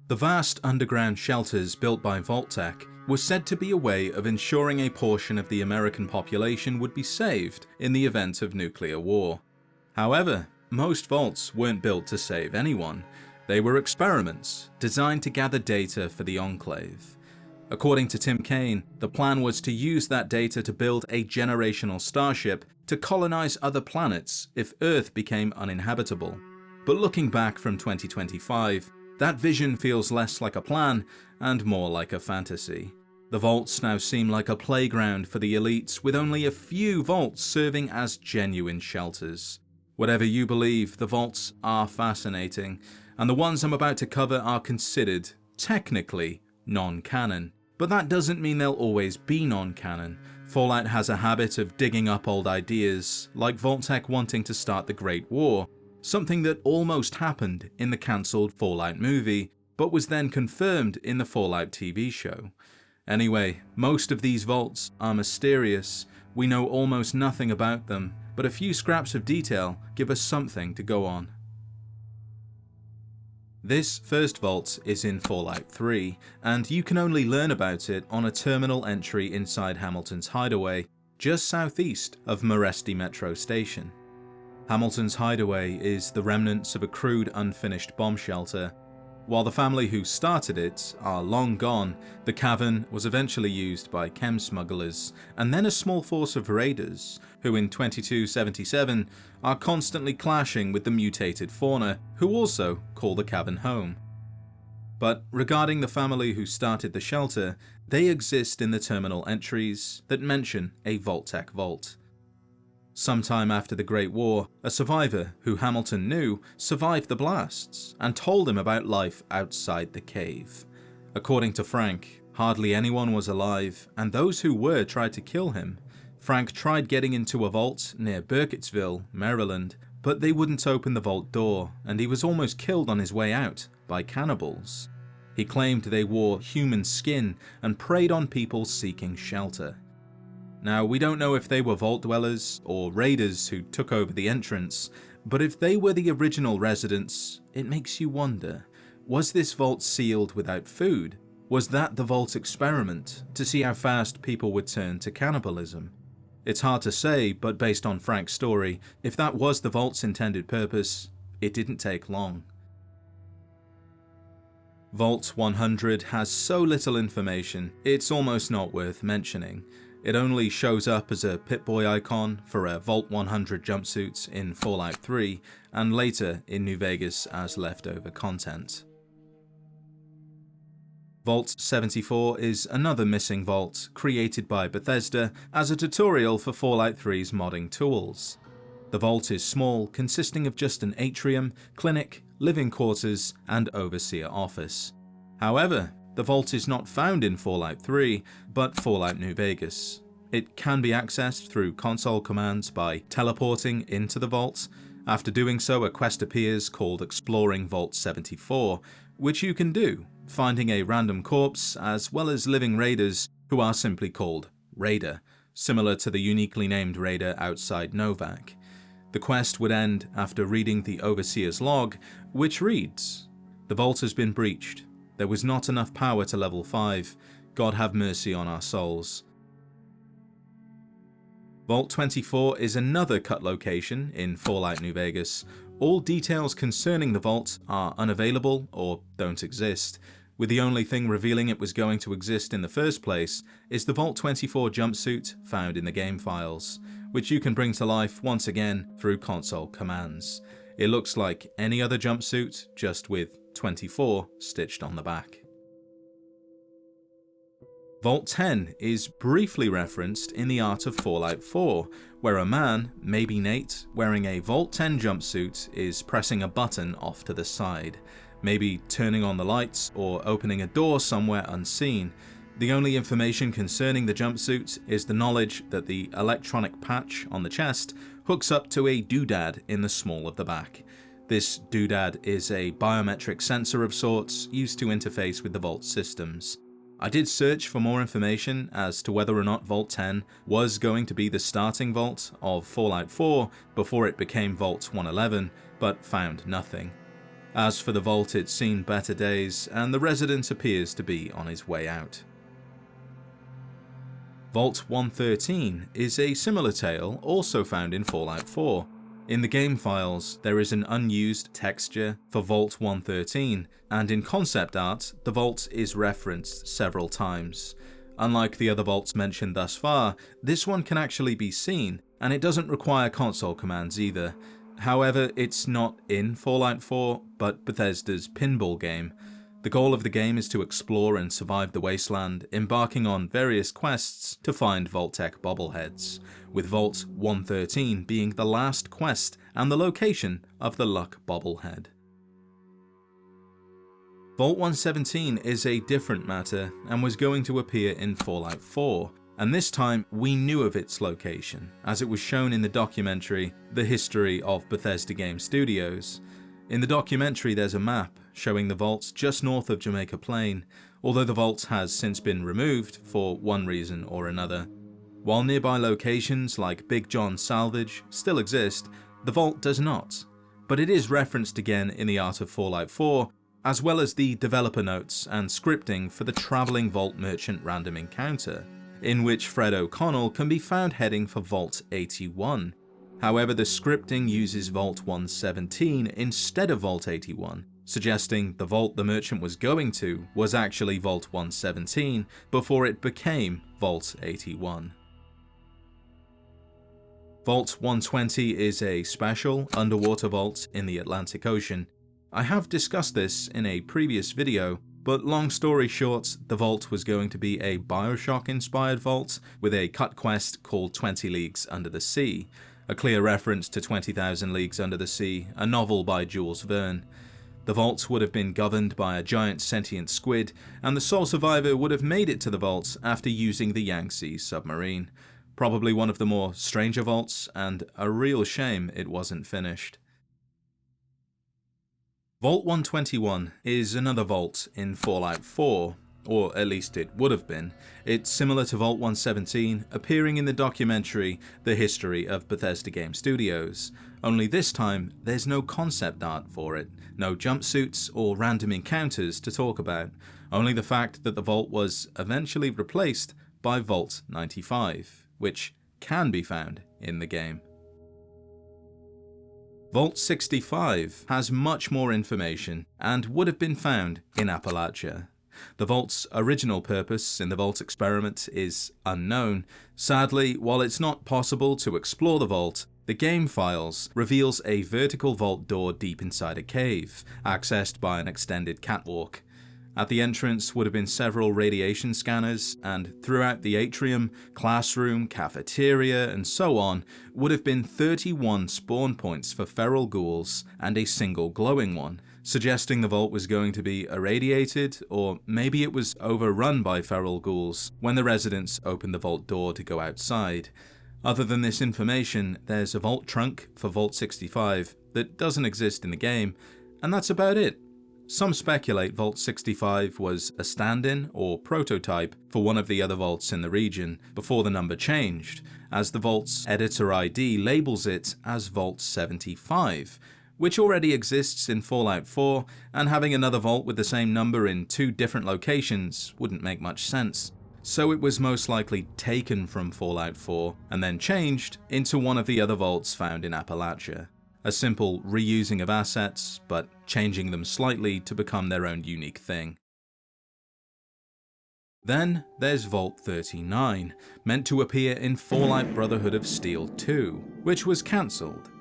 The vast underground shelters built by Vault-Tec were said to be a way of ensuring a portion of the American population would be saved in the event of nuclear war. However, most vaults weren't built to save anyone. They were experiments designed to gather data for the Enclave. According to Tim Cain, the plan was to use that data to build a generational starship to colonize other planets if Earth became uninhabitable. But looking back from 2025, that vision feels less like a plan and more like a fantasy. The vaults now seem like a playground for the elites, with only a few vaults serving as genuine shelters. Whatever you believe, the vaults are fascinating, and the ones I'm about to cover are considered, technically, non-canon. But that doesn't mean they'll always be non-canon. Fallout has a habit of digging up old ideas, like Vault-Tec wanting to start the Great War, something that almost happened in the cancelled Fallout movie, but was then confirmed in the Fallout TV show. Anyway, most of these vaults are mysterious. We know almost nothing about them, but a few scraps of detail give us something to go on. This first vault is in Fallout 3, and you can only learn about it on a terminal entry inside Hamilton's Hideaway, just southeast of Moresty Metro Station. Hamilton's Hideaway is the remnants of a crude, unfinished bomb shelter. While the family who started it are long gone, the cavern was eventually used by chem smugglers, and then a small force of raiders, who in 2277 are constantly clashing with the mutated fauna, who also call the cavern home. But regarding the family who started the shelter, they exist in the terminal entries that mention a Vault-Tec vault. Sometime after the Great War, a survivor who Hamilton knew survived the blasts and told him about life outside the cave. According to Frank, hardly anyone was alive, and those who were tried to kill him. Frank tried getting into a vault near Burkittsville, Maryland, but they wouldn't open the vault door, and he was almost killed on his way out by cannibals. He claimed they wore human skin and preyed on people seeking shelter. Now, we don't know if they were vault dwellers or raiders who took over the entrance, but if they were the original residents, it makes you wonder, was this vault sealed without food? Was that the vault experiment, to see how fast people would turn to cannibalism? It's hard to say, but based on Frank's story, if that was the vault's intended purpose, it didn't take long. Vault 100 has so little information, it's almost not worth mentioning. It only shows up as a Pip-Boy icon for a Vault 100 jumpsuit in Fallout 3, and later in New Vegas as leftover content. Vault 74 is another missing vault created by Bethesda as a tutorial for Fallout 3's modding tools. The vault is small, consisting of just an atrium, clinic, living quarters, and overseer office. However, the vault is not found in Fallout 3, but Fallout New Vegas. It can be accessed through console commands by teleporting into the vault. After doing so, a quest appears called Exploring Vault 74, which you can do, finding a random corpse as well as living raiders who are simply called Raider, similar to the uniquely named raider outside Novak. The quest would end after reading the Overseer's log, which reads, "The vault has been breached. There was not enough power to level 5. God have mercy on our souls." Vault 24 is another cut location in Fallout New Vegas. All details concerning the vault are unavailable or don't exist, with the only thing revealing it was going to exist in the first place is the Vault 24 jumpsuit found in the game files, which you can bring to life once again through console commands. It looks like any other jumpsuit, just with 24 stitched on the back. Vault 10 is briefly referenced in the art of Fallout 4, where a man, maybe Nate, wearing a Vault 10 jumpsuit is pressing a button off to the side, maybe turning on the lights or opening a door somewhere unseen. The only information concerning the jumpsuit is the knowledge that the electronic patch on the chest hooks up to a doodad in the small of the back. This doodad is a biometric sensor of sorts used to interface with the Vault systems. I did search for more information as to whether or not Vault 10 was going to be the starting vault of Fallout 4 before it became Vault 111, but found nothing. As for the vault, it's seen better days, and the resident appears to be on his way out. Vault 113 is a similar tale also found in Fallout 4. In the game files, there is an unused texture for Vault 113, and in concept art, the vault is referenced several times. Unlike the other vaults mentioned thus far, this one can actually be seen, and it doesn't require console commands either. However, it's not in Fallout 4, but Bethesda's pinball game. The goal of the game is to explore and survive the wasteland, embarking on various quests to find Vault-Tec bobbleheads, with Vault 113 being the last quest and the location of the Luck bobblehead. Vault 117 is a different matter and was going to appear in Fallout 4, and this time we knew of its location, as it was shown in the documentary The History of Bethesda Game Studios. In the documentary there's a map showing the vaults just north of Jamaica Plain, although the vault has since been removed for one reason or another. While nearby locations like Big John Salvage still exist, the vault does not, but it is referenced again in the art of Fallout 4, as well as the developer notes and scripting for the travelling Vault Merchant random encounter, in which Fred O'Connell can be found heading for Vault 81. However, the scripting uses Vault 117 instead of Vault 81, suggesting the vault the merchant was going to was actually Vault 117 before it became Vault 81. Vault 120 is a special underwater vault in the Atlantic Ocean. I have discussed this in a previous video, but long story short, the vault was going to be a Bioshock-inspired vault with a cut quest called 20 Leagues Under the Sea, a clear reference to 20,000 Leagues Under the Sea, a novel by Jules Verne. The vault would have been governed by a giant sentient squid, and the sole survivor would have made it to the vault after using the Yangtze submarine. Probably one of the more stranger vaults, and a real shame it wasn't finished. Vault 121 is another vault in Fallout 4, or at least it would have been. It's similar to Vault 117, appearing in the documentary The History of Bethesda Game Studios, only this time there's no concept art for it, no jumpsuits or random encounters to talk about, only the fact that the vault was eventually replaced by Vault 95, which can be found in the game. Vault 65 has much more information and would have been found in Appalachia. The vault's original purpose in the vault experiment is unknown. Sadly, while it's not possible to explore the vault, the game files reveals a vertical vault door deep inside a cave, accessed by an extended catwalk. At the entrance would have been several radiation scanners, and throughout the atrium, classroom, cafeteria, and so on, would have been 31 spawn points for feral ghouls and a single glowing one, suggesting the vault was going to be irradiated, or maybe it was overrun by feral ghouls when the residents opened the vault door to go outside. Other than this information, there's a vault trunk for Vault 65 that doesn't exist in the game, and that's about it. Some speculate Vault 65 was a stand-in or prototype for one of the other vaults in the region before the number changed, as the vault's editor ID labels it as Vault 75, which already exists in Fallout 4, and having another vault with the same number in two different locations wouldn't make much sense. So it was most likely taken from Fallout 4 and then changed into one of the other vaults found in Appalachia. A simple reusing of assets, but changing them slightly to become their own unique thing. Then there's Vault 39, meant to appear in Fallout Brotherhood of Steel 2, which was cancelled.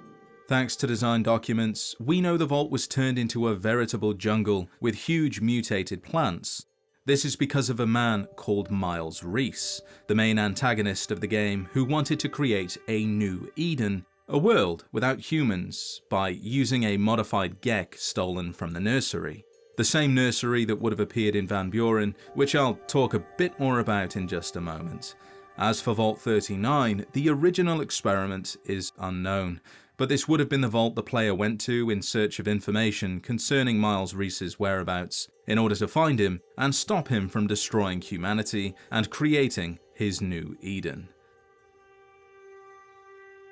Thanks to design documents, we know the vault was turned into a veritable jungle with huge mutated plants. This is because of a man called Miles Reese, the main antagonist of the game, who wanted to create a new Eden, a world without humans, by using a modified Gek stolen from the nursery. The same nursery that would have appeared in Van Buren, which I'll talk a bit more about in just a moment. As for Vault 39, the original experiment is unknown, but this would have been the vault the player went to in search of information concerning Miles Reese's whereabouts, in order to find him and stop him from destroying humanity and creating his new Eden.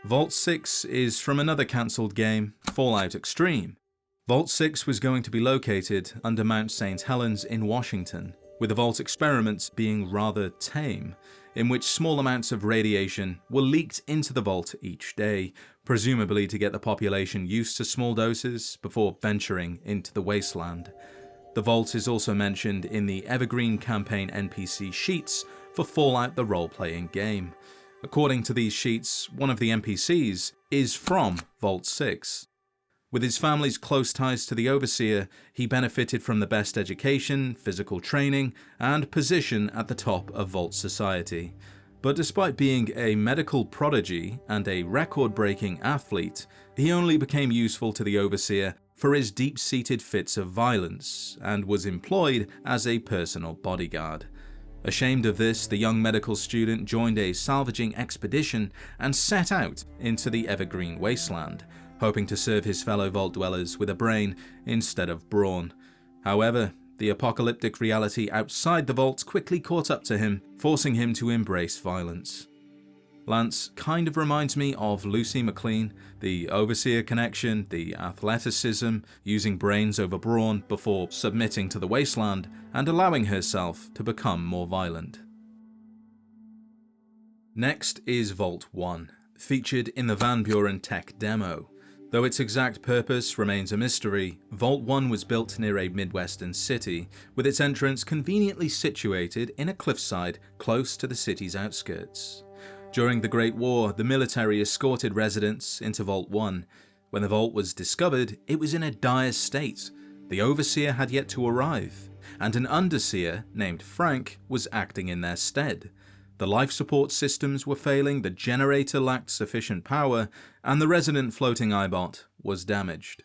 Vault 6 is from another cancelled game, Fallout Extreme. Vault 6 was going to be located under Mount St. Helens in Washington, with the Vault experiments being rather tame, in which small amounts of radiation were leaked into the Vault each day, presumably to get the population used to small doses before venturing into the wasteland. The Vault is also mentioned in the Evergreen campaign NPC sheets for Fallout the role-playing game. According to these sheets, one of the NPCs is from Vault 6. With his family's close ties to the Overseer, he benefited from the best education, physical training, and position at the top of Vault society. But despite being a medical prodigy and a record-breaking athlete, he only became useful to the Overseer for his deep-seated fits of violence, and was employed as a personal bodyguard. Ashamed of this, the young medical student joined a salvaging expedition and set out into the Evergreen wasteland, hoping to serve his fellow Vault dwellers with a brain instead of brawn. However, the apocalyptic reality outside the Vault quickly caught up to him, forcing him to embrace violence. Lance kind of reminds me of Lucy McLean, the Overseer connection, the athleticism, using brains over brawn before submitting to the wasteland and allowing herself to become more violent. Next is Vault 1, featured in the Van Buren Tech demo. Though its exact purpose remains a mystery, Vault 1 was built near a Midwestern city, with its entrance conveniently situated in a cliffside close to the city's outskirts. During the Great War, the military escorted residents into Vault 1. When the Vault was discovered, it was in a dire state. The Overseer had yet to arrive, and an Underseer named Frank was acting in their stead. The life support systems were failing, the generator lacked sufficient power, and the resident floating eyebot was damaged.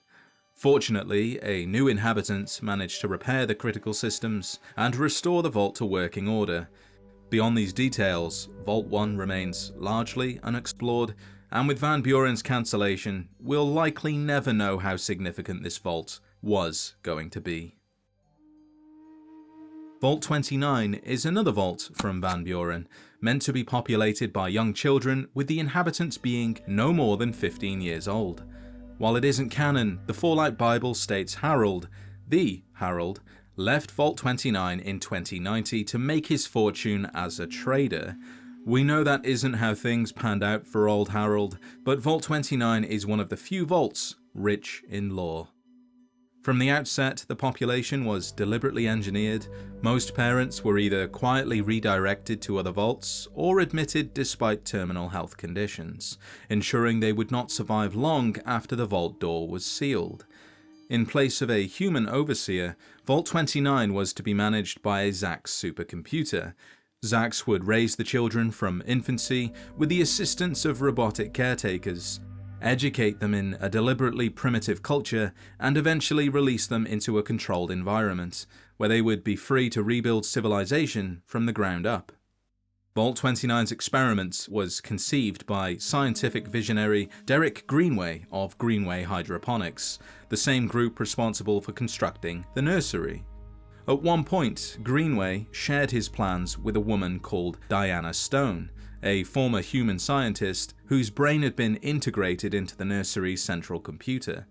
Fortunately, a new inhabitant managed to repair the critical systems and restore the Vault to working order. Beyond these details, Vault 1 remains largely unexplored, and with Van Buren's cancellation, we'll likely never know how significant this Vault was going to be. Vault 29 is another vault from Van Buren, meant to be populated by young children, with the inhabitants being no more than 15 years old. While it isn't canon, the Fallout Bible states Harold, the Harold, left Vault 29 in 2090 to make his fortune as a trader. We know that isn't how things panned out for old Harold, but Vault 29 is one of the few vaults rich in lore. From the outset, the population was deliberately engineered. Most parents were either quietly redirected to other vaults or admitted despite terminal health conditions, ensuring they would not survive long after the vault door was sealed. In place of a human overseer, Vault 29 was to be managed by a Zax supercomputer. Zax would raise the children from infancy with the assistance of robotic caretakers, educate them in a deliberately primitive culture, and eventually release them into a controlled environment, where they would be free to rebuild civilization from the ground up. Vault 29's experiment was conceived by scientific visionary Derek Greenway of Greenway Hydroponics, the same group responsible for constructing the nursery. At one point, Greenway shared his plans with a woman called Diana Stone, a former human scientist whose brain had been integrated into the nursery's central computer.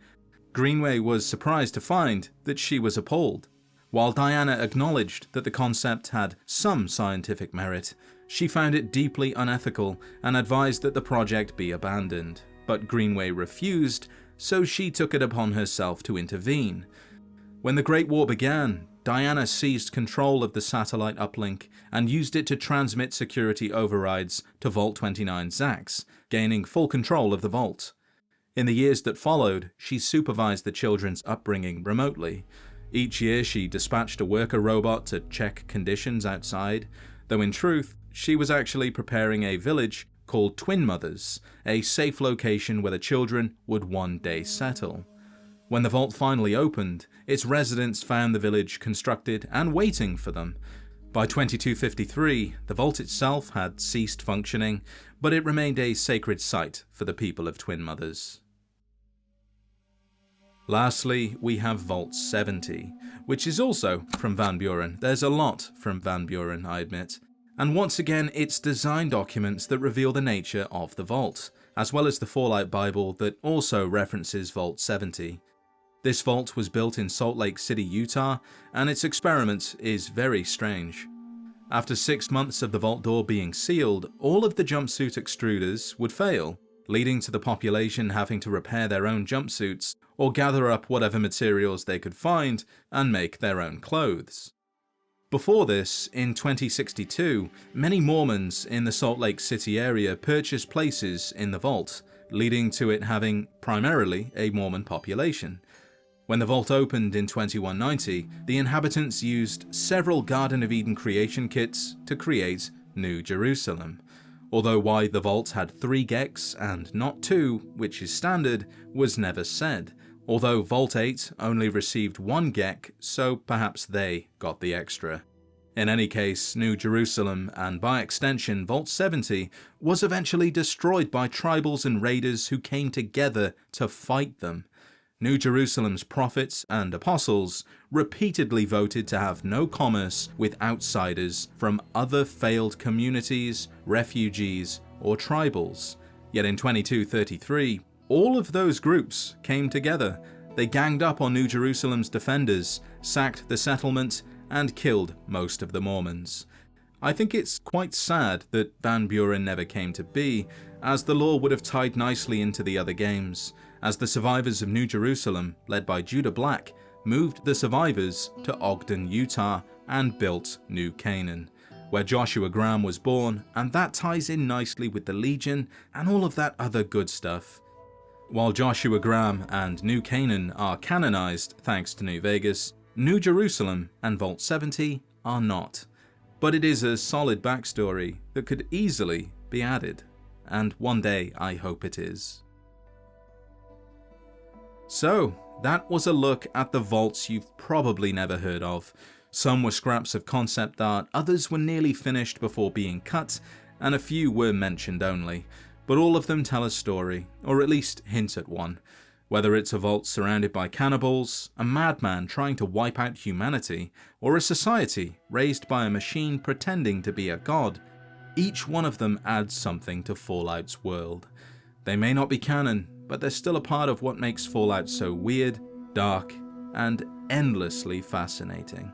Greenway was surprised to find that she was appalled. While Diana acknowledged that the concept had some scientific merit, she found it deeply unethical and advised that the project be abandoned. But Greenway refused, so she took it upon herself to intervene. When the Great War began, Diana seized control of the satellite uplink and used it to transmit security overrides to Vault 29 Zax, gaining full control of the vault. In the years that followed, she supervised the children's upbringing remotely. Each year she dispatched a worker robot to check conditions outside, though in truth, she was actually preparing a village called Twin Mothers, a safe location where the children would one day settle. When the vault finally opened, its residents found the village constructed and waiting for them. By 2253, the vault itself had ceased functioning, but it remained a sacred site for the people of Twin Mothers. Lastly, we have Vault 70, which is also from Van Buren. There's a lot from Van Buren, I admit. And once again, it's design documents that reveal the nature of the vault, as well as the Fallout Bible that also references Vault 70. This vault was built in Salt Lake City, Utah, and its experiment is very strange. After 6 months of the vault door being sealed, all of the jumpsuit extruders would fail, leading to the population having to repair their own jumpsuits or gather up whatever materials they could find and make their own clothes. Before this, in 2062, many Mormons in the Salt Lake City area purchased places in the vault, leading to it having primarily a Mormon population. When the vault opened in 2190, the inhabitants used several Garden of Eden creation kits to create New Jerusalem. Although why the vault had 3 Geks and not 2, which is standard, was never said, although Vault 8 only received 1 Gek, so perhaps they got the extra. In any case, New Jerusalem, and by extension Vault 70, was eventually destroyed by tribals and raiders who came together to fight them. New Jerusalem's prophets and apostles repeatedly voted to have no commerce with outsiders from other failed communities, refugees, or tribals. Yet in 2233, all of those groups came together. They ganged up on New Jerusalem's defenders, sacked the settlement, and killed most of the Mormons. I think it's quite sad that Van Buren never came to be, as the lore would have tied nicely into the other games, as the survivors of New Jerusalem, led by Judah Black, moved the survivors to Ogden, Utah, and built New Canaan, where Joshua Graham was born, and that ties in nicely with the Legion and all of that other good stuff. While Joshua Graham and New Canaan are canonized thanks to New Vegas, New Jerusalem and Vault 70 are not. But it is a solid backstory that could easily be added, and one day I hope it is. So, that was a look at the vaults you've probably never heard of. Some were scraps of concept art, others were nearly finished before being cut, and a few were mentioned only. But all of them tell a story, or at least hint at one. Whether it's a vault surrounded by cannibals, a madman trying to wipe out humanity, or a society raised by a machine pretending to be a god, each one of them adds something to Fallout's world. They may not be canon, but they're still a part of what makes Fallout so weird, dark, and endlessly fascinating.